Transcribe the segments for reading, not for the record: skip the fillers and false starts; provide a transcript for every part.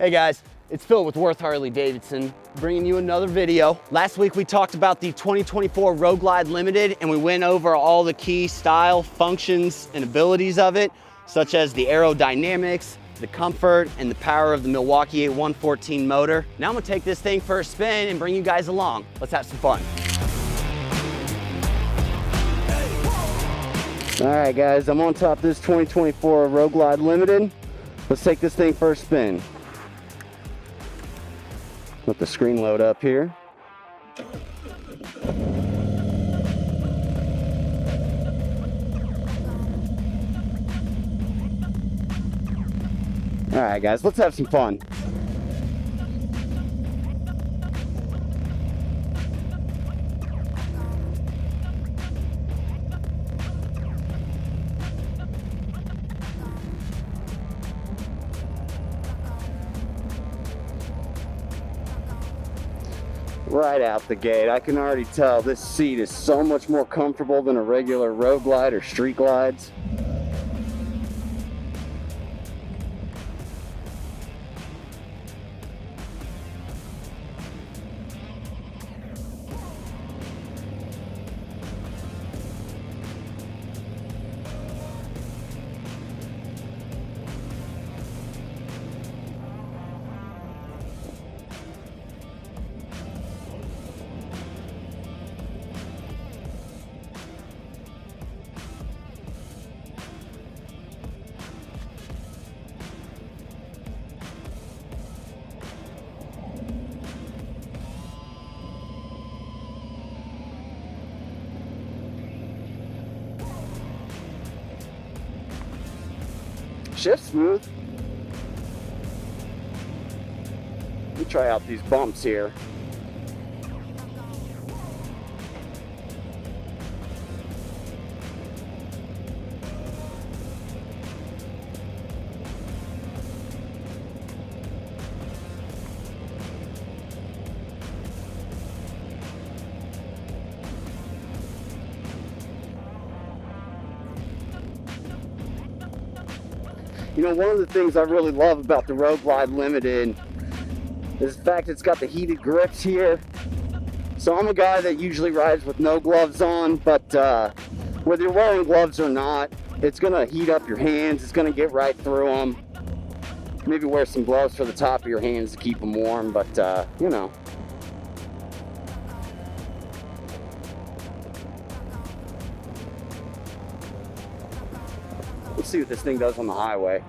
Hey guys, it's Phil with Worth Harley-Davidson, bringing you another video. Last week we talked about the 2024 Road Glide Limited, and we went over all the key style, functions, and abilities of it, such as the aerodynamics, the comfort, and the power of the Milwaukee 114 motor. Now I'm gonna take this thing for a spin and bring you guys along. Let's have some fun. All right guys, I'm on top of this 2024 Road Glide Limited. Let's take this thing for a spin. Let the screen load up here. All right guys, let's have some fun. Right out the gate, I can already tell this seat is so much more comfortable than a regular road glide or street glides. Shift smooth. Let me try out these bumps here. You know, one of the things I really love about the Road Glide Limited is the fact it's got the heated grips here. So I'm a guy that usually rides with no gloves on, but whether you're wearing gloves or not, it's gonna heat up your hands, it's gonna get right through them. Maybe wear some gloves for the top of your hands to keep them warm, but you know. Let's see what this thing does on the highway.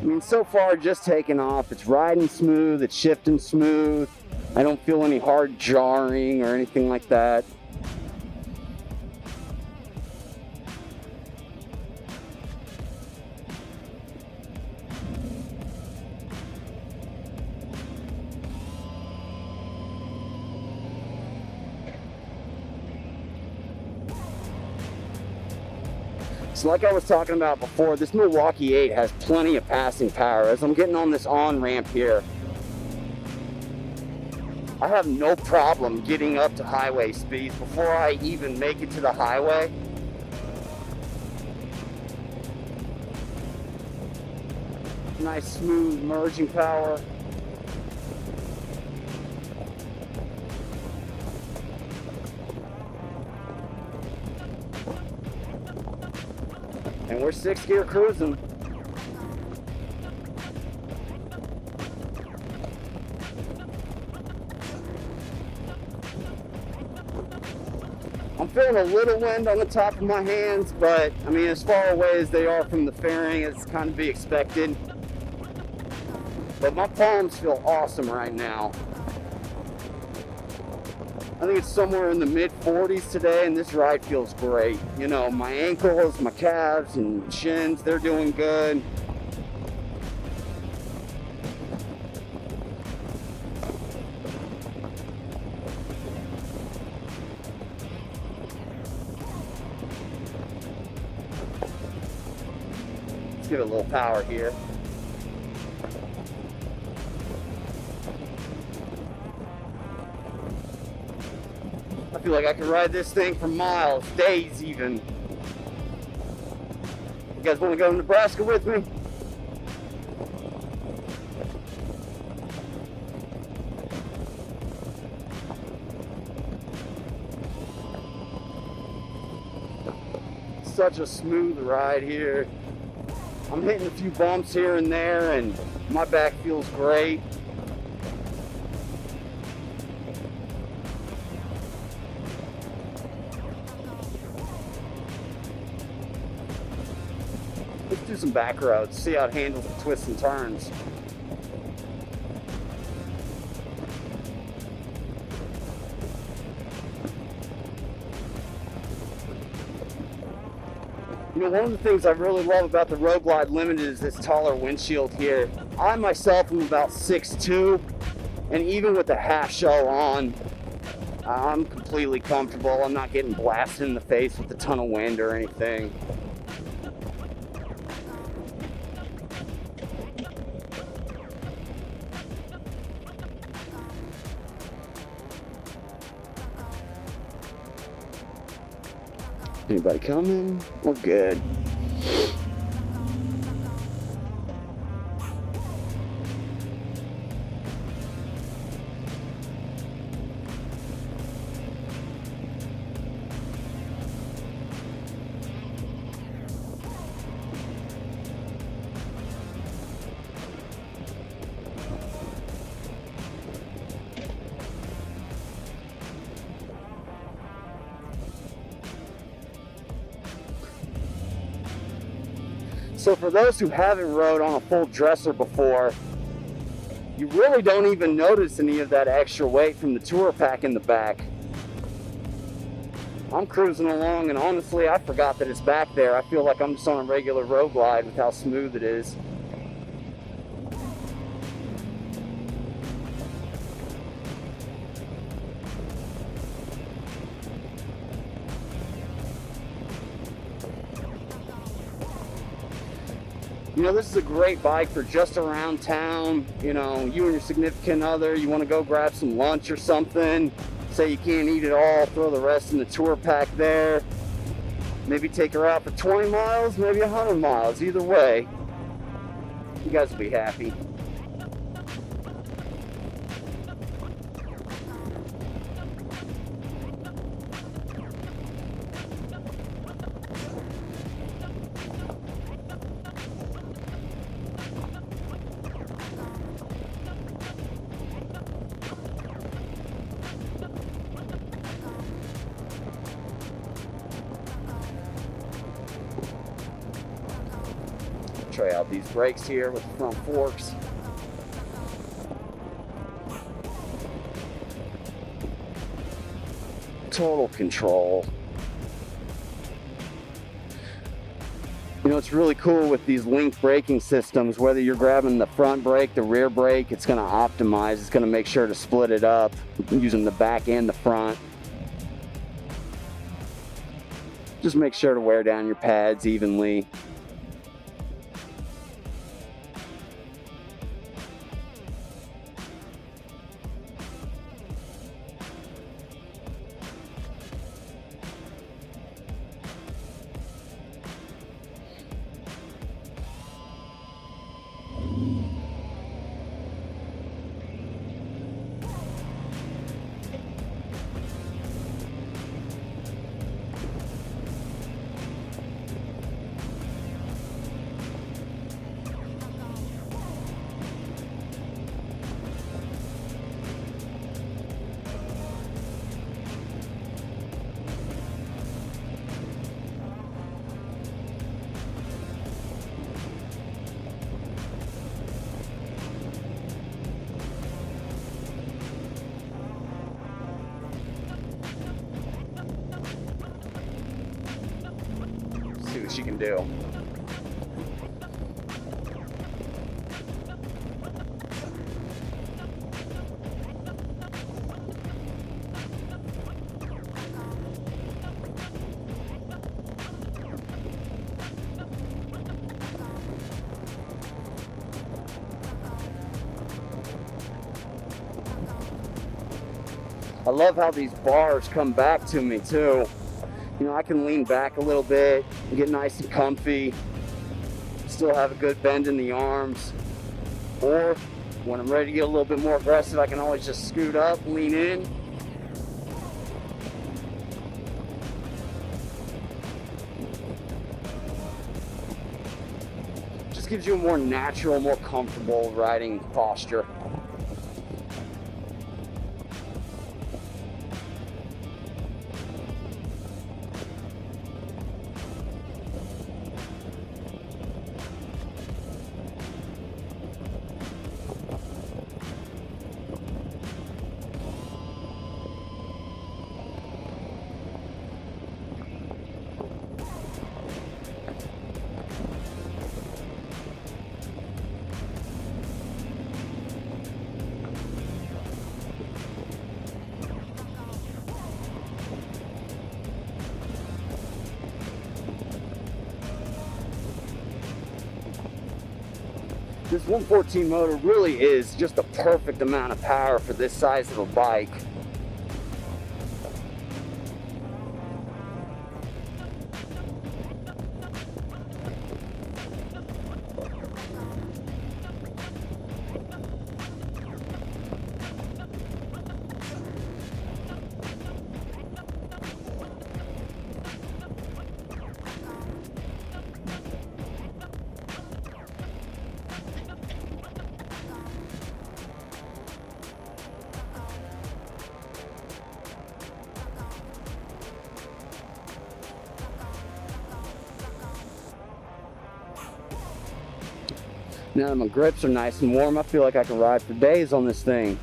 I mean, so far just taking off, it's riding smooth, it's shifting smooth. I don't feel any hard jarring or anything like that. So like I was talking about before, this Milwaukee 8 has plenty of passing power. As I'm getting on this on-ramp here, I have no problem getting up to highway speeds before I even make it to the highway. Nice smooth merging power. And we're 6th gear cruising. I'm feeling a little wind on the top of my hands, but I mean, as far away as they are from the fairing, it's kind of be expected. But my palms feel awesome right now. I think it's somewhere in the mid 40s today, and this ride feels great. You know, my ankles, my calves, and shins, they're doing good. Give it a little power here. I feel like I could ride this thing for miles, days even. You guys want to go to Nebraska with me? Such a smooth ride here. I'm hitting a few bumps here and there, and my back feels great. Let's do some back roads, see how it handles the twists and turns. You know, one of the things I really love about the Road Glide Limited is this taller windshield here. I myself am about 6'2", and even with the half shell on, I'm completely comfortable. I'm not getting blasted in the face with a ton of wind or anything. Anybody coming? We're good. So for those who haven't rode on a full dresser before, you really don't even notice any of that extra weight from the tour pack in the back. I'm cruising along, and honestly, I forgot that it's back there. I feel like I'm just on a regular road glide with how smooth it is. You know, this is a great bike for just around town. You know, you and your significant other, you want to go grab some lunch or something. Say you can't eat it all, throw the rest in the tour pack there. Maybe take her out for 20 miles, maybe 100 miles. Either way, you guys will be happy. Try out these brakes here with the front forks. Total control. You know, it's really cool with these linked braking systems. Whether you're grabbing the front brake, the rear brake, it's going to optimize. It's going to make sure to split it up using the back and the front. Just make sure to wear down your pads evenly. See what she can do. I love how these bars come back to me too. You know, I can lean back a little bit and get nice and comfy, still have a good bend in the arms. Or when I'm ready to get a little bit more aggressive, I can always just scoot up, lean in. Just gives you a more natural, more comfortable riding posture. This 114 motor really is just the perfect amount of power for this size of a bike. Now that my grips are nice and warm, I feel like I can ride for days on this thing.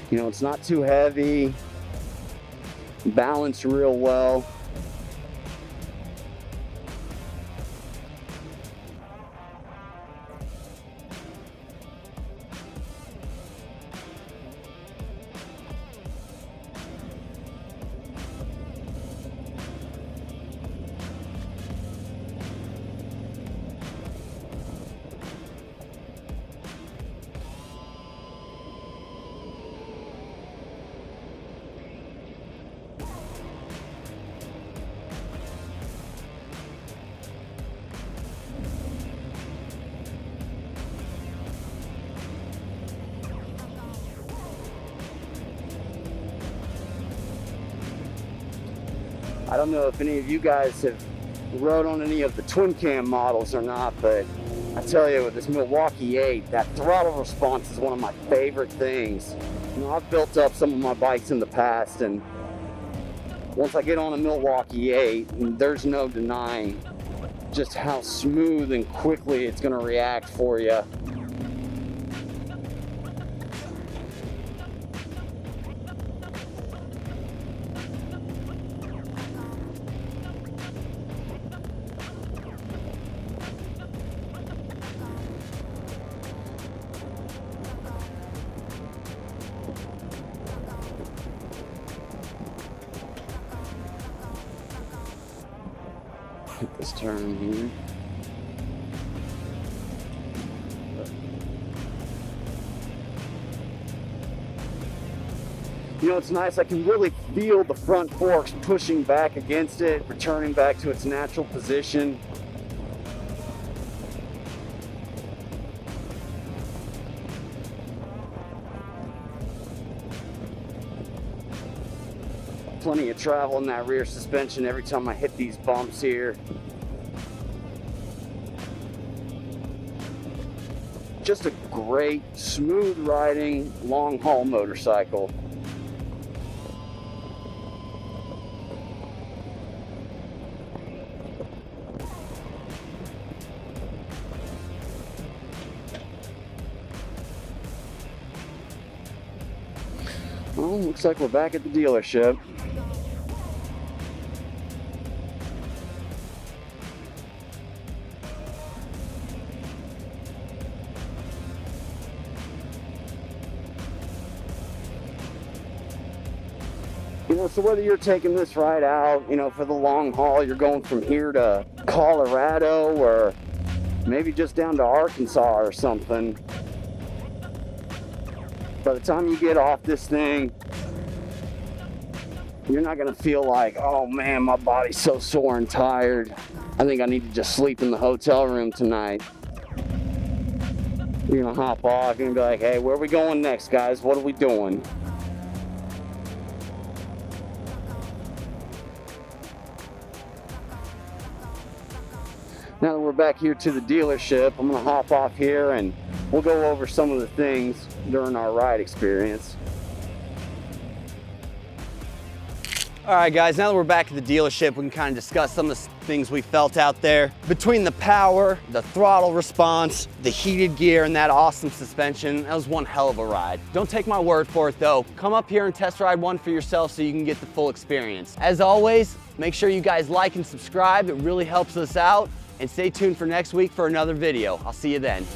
You know, it's not too heavy, balanced real well. I don't know if any of you guys have rode on any of the twin cam models or not, but I tell you, with this Milwaukee 8, that throttle response is one of my favorite things. You know, I've built up some of my bikes in the past, and once I get on a Milwaukee 8, there's no denying just how smooth and quickly it's going to react for you. Hit this turn here. You know, it's nice. I can really feel the front forks pushing back against it, returning back to its natural position. Plenty of travel in that rear suspension every time I hit these bumps here. Just a great, smooth riding, long haul motorcycle. Well, looks like we're back at the dealership. You know, so whether you're taking this ride out, you know, for the long haul, you're going from here to Colorado, or maybe just down to Arkansas or something. By the time you get off this thing, you're not gonna feel like, oh man, my body's so sore and tired. I think I need to just sleep in the hotel room tonight. You're gonna hop off and be like, hey, where are we going next, guys? What are we doing? Now that we're back here to the dealership, I'm gonna hop off here and we'll go over some of the things during our ride experience. All right, guys, now that we're back at the dealership, we can kind of discuss some of the things we felt out there. Between the power, the throttle response, the heated gear, and that awesome suspension, that was one hell of a ride. Don't take my word for it, though. Come up here and test ride one for yourself so you can get the full experience. As always, make sure you guys like and subscribe. It really helps us out. And stay tuned for next week for another video. I'll see you then.